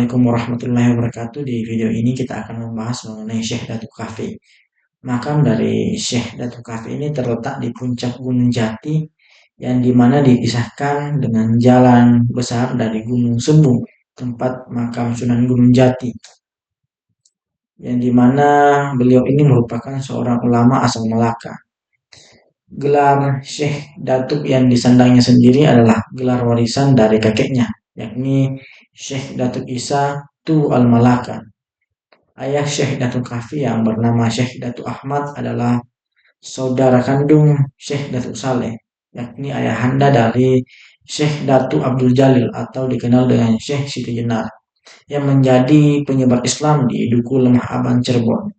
Assalamualaikum warahmatullahi wabarakatuh. Di video ini kita akan membahas mengenai Syekh Datuk Kaffi. Makam dari Syekh Datuk Kaffi ini terletak di puncak Gunung Jati yang dimana dipisahkan dengan jalan besar dari Gunung Sebung, tempat makam Sunan Gunung Jati. Yang dimana beliau ini merupakan seorang ulama asal Melaka. Gelar Syekh Datuk yang disandangnya sendiri adalah gelar warisan dari kakeknya, yakni Syekh Datuk Isa Tu Al-Malaka. Ayah Syekh Datuk Kaffi yang bernama Syekh Datuk Ahmad adalah saudara kandung Syekh Datuk Saleh, yakni ayahanda dari Syekh Datuk Abdul Jalil atau dikenal dengan Syekh Siti Jenar, yang menjadi penyebar Islam di Duku Lemah Aban Cirebon.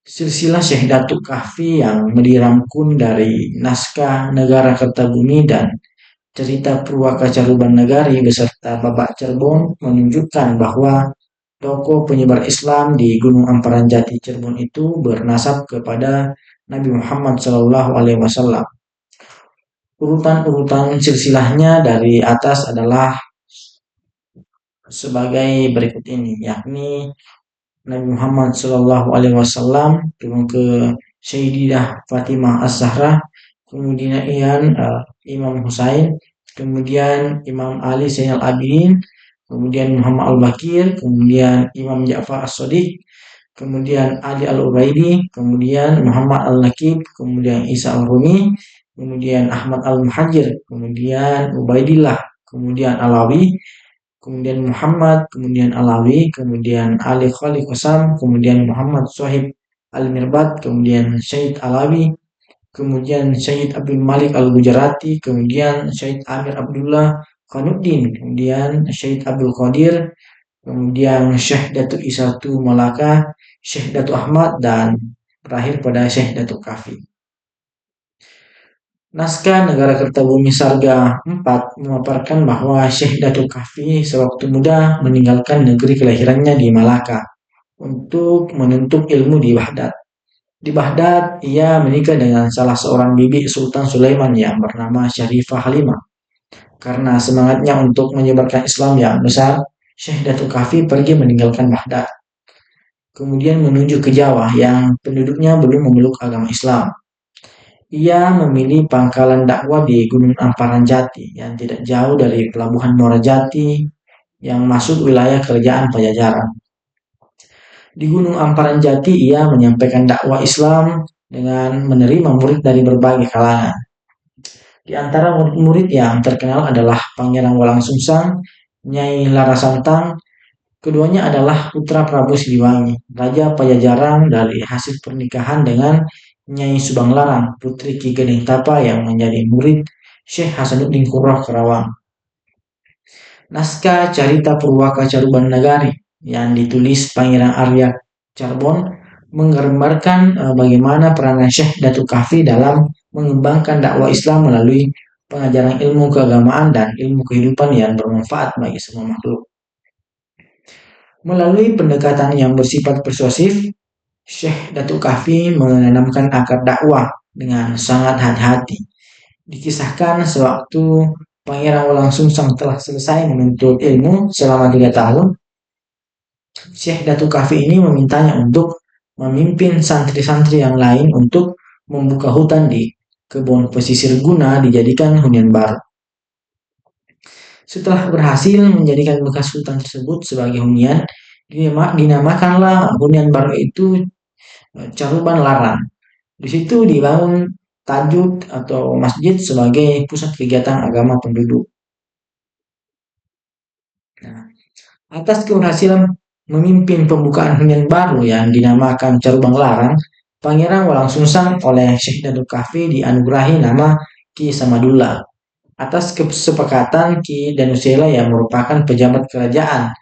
Silsilah Syekh Datuk Kaffi yang dirangkum dari naskah Negara Kertabumi dan cerita Purwaka Caruban Negari beserta Babak Cirebon menunjukkan bahwa tokoh penyebar Islam di Gunung Amparan Jati Cirebon itu bernasab kepada Nabi Muhammad SAW. Urutan-urutan silsilahnya dari atas adalah sebagai berikut ini, yakni Nabi Muhammad SAW, turun ke Sayyidah Fatimah Az-Zahra, kemudian Imam Husain, kemudian Imam Ali Zainal Abidin, kemudian Muhammad Al-Bakir, kemudian Imam Ja'far As-Shadiq, kemudian Ali Al-Ubaidi, kemudian Muhammad Al-Nakib, kemudian Isa Al-Rumi, kemudian Ahmad Al-Muhajir, kemudian Ubaidillah, kemudian Alawi, kemudian Muhammad, kemudian Alawi, kemudian Ali Khalid Qasam, kemudian Muhammad Sohib Al-Mirbat, kemudian Syed Alawi, kemudian Syed Abdul Malik Al-Gujarati, kemudian Syed Amir Abdullah Khanuddin, kemudian Syed Abdul Qadir, kemudian Syekh Datuk Isatu Malaka, Syekh Datuk Ahmad, dan berakhir pada Syekh Datuk Kaffi. Naskah Negara Kertabumi Sarga IV memaparkan bahwa Syekh Datuk Kaffi sewaktu muda meninggalkan negeri kelahirannya di Malaka untuk menuntut ilmu di Baghdad. Di Baghdad, ia menikah dengan salah seorang bibi Sultan Sulaiman yang bernama Syarifah Halimah. Karena semangatnya untuk menyebarkan Islam yang besar, Syekh Datuk Kaffi pergi meninggalkan Baghdad, kemudian menuju ke Jawa yang penduduknya belum memeluk agama Islam. Ia memilih pangkalan dakwah di Gunung Amparan Jati yang tidak jauh dari pelabuhan Muara Jati yang masuk wilayah kerajaan Pajajaran. Di Gunung Amparan Jati ia menyampaikan dakwah Islam dengan menerima murid dari berbagai kalangan. Di antara murid-murid yang terkenal adalah Pangeran Walang Sungsang, Nyai Larasantang. Keduanya adalah putra Prabu Siliwangi, Raja Pajajaran dari hasil pernikahan dengan Nyai Subang Larang, putri Ki Geneng Tapa yang menjadi murid Syekh Hasanuddin Qurrah Karawang. Naskah Carita Purwaka Caruban Negari yang ditulis Pangeran Arya Carbon menggambarkan bagaimana peranan Syekh Datuk Kaffi dalam mengembangkan dakwah Islam melalui pengajaran ilmu keagamaan dan ilmu kehidupan yang bermanfaat bagi semua makhluk. Melalui pendekatan yang bersifat persuasif, Syekh Datuk Kaffi menanamkan akar dakwah dengan sangat hati-hati. Dikisahkan sewaktu Pangeran Walang Sungsang telah selesai menuntut ilmu selama 3 tahun, Syekh Datuk Kaffi ini memintanya untuk memimpin santri-santri yang lain untuk membuka hutan di kebun pesisir guna dijadikan hunian baru. Setelah berhasil menjadikan bekas hutan tersebut sebagai hunian, dinamakanlah hunian baru itu Caruban Larang. Di situ dibangun tajud atau masjid sebagai pusat kegiatan agama penduduk. Nah, atas keberhasilan memimpin pembukaan hunian baru yang dinamakan Caruban Larang, Pangeran Walang Sungsang oleh Syekh Datuk Kaffi dianugerahi nama Ki Samadullah. Atas kesepakatan, Ki Danusela yang merupakan pejabat kerajaan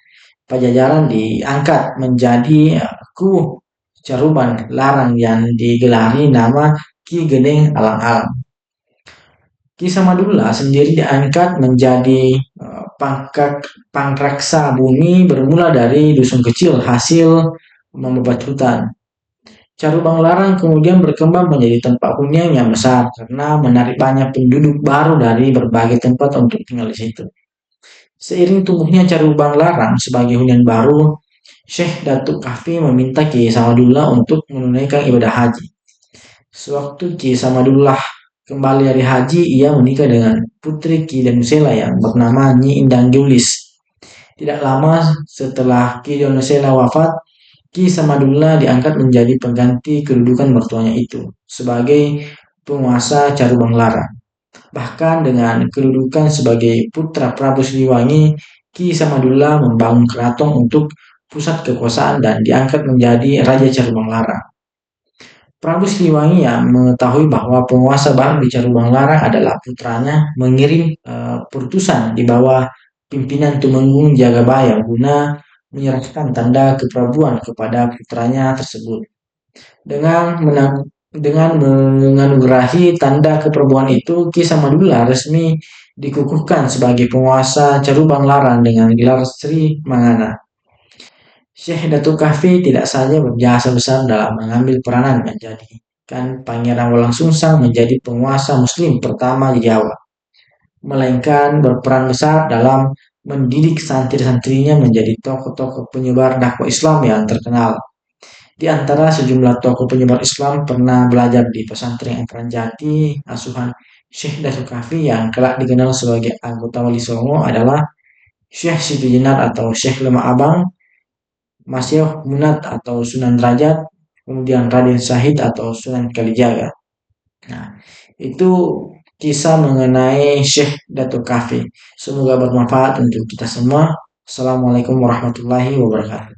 Pajajaran diangkat menjadi Ku Caruban Larang yang digelari nama Ki Geneng Alang-alang. Ki Samadullah sendiri diangkat menjadi pangraksa bumi bermula dari dusun kecil hasil membabat hutan. Caruban Larang kemudian berkembang menjadi tempat hunian yang besar karena menarik banyak penduduk baru dari berbagai tempat untuk tinggal di situ. Seiring tumbuhnya Carubang Larang sebagai hunian baru, Syekh Datuk Kahfi meminta Ki Samadullah untuk menunaikan ibadah haji. Sewaktu Ki Samadullah kembali dari haji, ia menikah dengan putri Ki Danusela yang bernama Nyi Indang Giulis. Tidak lama setelah Ki Danusela wafat, Ki Samadullah diangkat menjadi pengganti kedudukan mertuanya itu sebagai penguasa Carubang Larang. Bahkan dengan kedudukan sebagai putra Prabu Siliwangi, Ki Samadullah membangun keraton untuk pusat kekuasaan dan diangkat menjadi Raja Carubang Larang. Prabu Siliwangi yang mengetahui bahwa penguasa baru di Carubang Larang adalah putranya mengirim putusan di bawah pimpinan Tumenggung Jagabaya guna menyerahkan tanda keprabuan kepada putranya tersebut. Dengan menganugerahi tanda keprabuan itu, Ki Samadullah resmi dikukuhkan sebagai penguasa Carubang Larang dengan gelar Sri Mangana. Syekh Datuk Kahfi tidak saja berjasa besar dalam mengambil peranan menjadikan Pangeran Walang Sungsang menjadi penguasa Muslim pertama di Jawa, melainkan berperan besar dalam mendidik santri-santrinya menjadi tokoh-tokoh penyebar dakwah Islam yang terkenal. Di antara sejumlah tokoh penyebar Islam pernah belajar di pesantren Engkran Jati, asuhan Syekh Datuk Kahfi yang kelak dikenal sebagai anggota Wali Songo adalah Syekh Siti Jenar atau Syekh Lemak Abang, Masyayikh Munat atau Sunan Derajat, kemudian Raden Syahid atau Sunan Kalijaga. Nah, itu kisah mengenai Syekh Datuk Kahfi. Semoga bermanfaat untuk kita semua. Assalamualaikum warahmatullahi wabarakatuh.